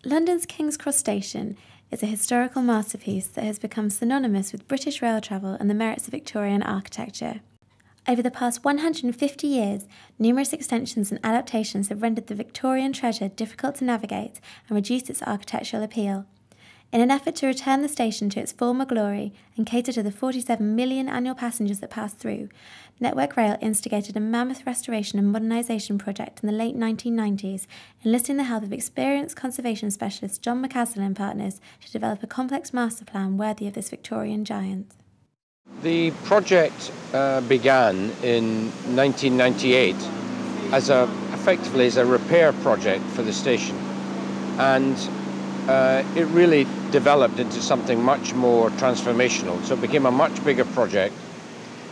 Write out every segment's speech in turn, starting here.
London's King's Cross Station is a historical masterpiece that has become synonymous with British rail travel and the merits of Victorian architecture. Over the past 150 years, numerous extensions and adaptations have rendered the Victorian treasure difficult to navigate and reduced its architectural appeal. In an effort to return the station to its former glory and cater to the 47 million annual passengers that pass through, Network Rail instigated a mammoth restoration and modernisation project in the late 1990s, enlisting the help of experienced conservation specialist John McAslan and partners to develop a complex master plan worthy of this Victorian giant. The project began in 1998 effectively as a repair project for the station, and it really developed into something much more transformational. So it became a much bigger project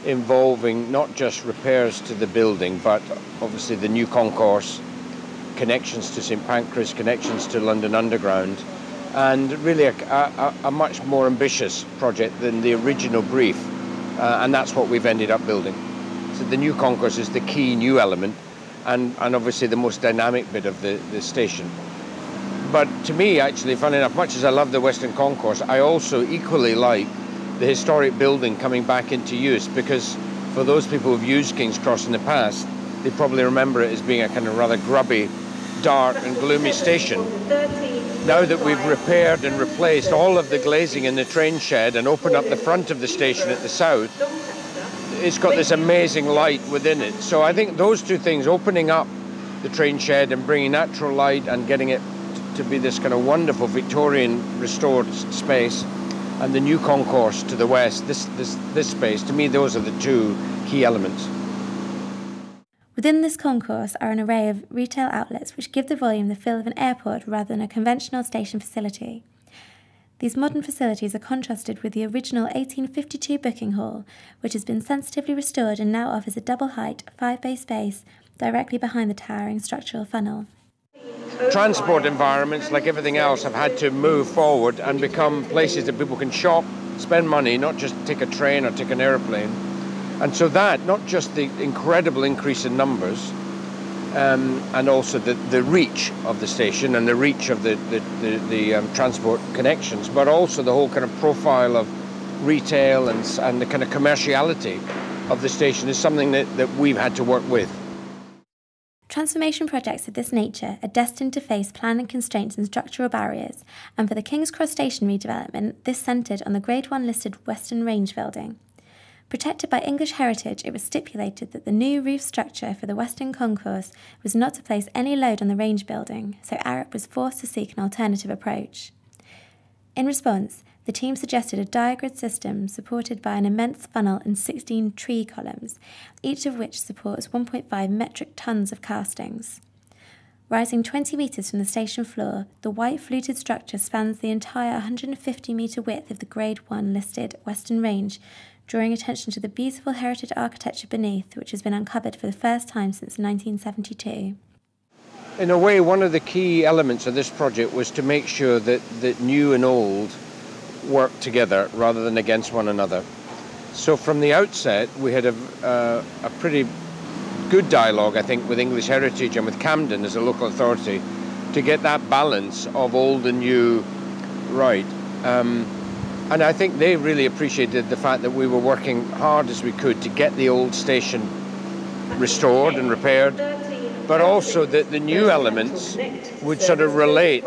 involving not just repairs to the building, but obviously the new concourse, connections to St Pancras, connections to London Underground, and really a much more ambitious project than the original brief, and that's what we've ended up building. So the new concourse is the key new element, and obviously the most dynamic bit of the station. But to me, actually, funnily enough, much as I love the Western Concourse, I also equally like the historic building coming back into use, because for those people who've used King's Cross in the past, they probably remember it as being a kind of rather grubby, dark and gloomy station. Now that we've repaired and replaced all of the glazing in the train shed and opened up the front of the station at the south, it's got this amazing light within it. So I think those two things, opening up the train shed and bringing natural light and getting it to be this kind of wonderful Victorian restored space, and the new concourse to the west, this space, to me those are the two key elements. Within this concourse are an array of retail outlets which give the volume the feel of an airport rather than a conventional station facility. These modern facilities are contrasted with the original 1852 booking hall, which has been sensitively restored and now offers a double-height, 5-bay space directly behind the towering structural funnel. Transport environments, like everything else, have had to move forward and become places that people can shop, spend money, not just take a train or take an aeroplane. And so that, not just the incredible increase in numbers, and also the reach of the station and the reach of the transport connections, but also the whole kind of profile of retail and the kind of commerciality of the station is something that we've had to work with. Transformation projects of this nature are destined to face planning constraints and structural barriers, and for the King's Cross Station redevelopment, this centred on the Grade 1 listed Western Range building. Protected by English heritage, it was stipulated that the new roof structure for the Western Concourse was not to place any load on the range building, so Arup was forced to seek an alternative approach. In response, the team suggested a diagrid system supported by an immense funnel and 16 tree columns, each of which supports 1.5 metric tons of castings. Rising 20 metres from the station floor, the white fluted structure spans the entire 150-metre width of the Grade 1 listed Western Range, drawing attention to the beautiful heritage architecture beneath, which has been uncovered for the first time since 1972. In a way, one of the key elements of this project was to make sure that new and old work together rather than against one another. So from the outset, we had a pretty good dialogue, I think, with English Heritage and with Camden as a local authority to get that balance of old and new right. And I think they really appreciated the fact that we were working hard as we could to get the old station restored and repaired, but also that the new elements would sort of relate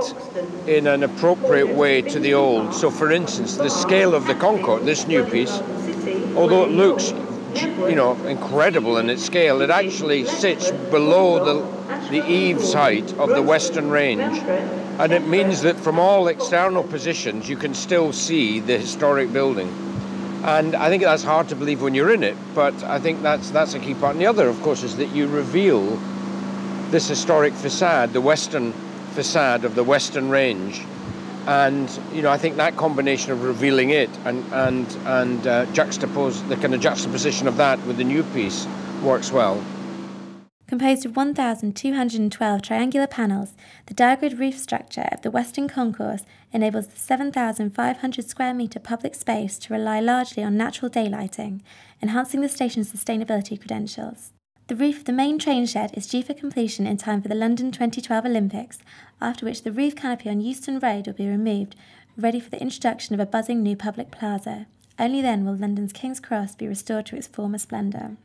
in an appropriate way to the old. So for instance, the scale of the concourse, this new piece, although it looks, incredible in its scale, it actually sits below the eaves height of the Western Range. And it means that from all external positions, you can still see the historic building. And I think that's hard to believe when you're in it, but I think that's a key part. And the other, of course, is that you reveal this historic facade, the western facade of the Western Range. And, I think that combination of revealing it and juxtapose the kind of juxtaposition of that with the new piece works well. Composed of 1,212 triangular panels, the diagrid roof structure of the Western Concourse enables the 7,500 square metre public space to rely largely on natural daylighting, enhancing the station's sustainability credentials. The roof of the main train shed is due for completion in time for the London 2012 Olympics, after which the roof canopy on Euston Road will be removed, ready for the introduction of a buzzing new public plaza. Only then will London's King's Cross be restored to its former splendour.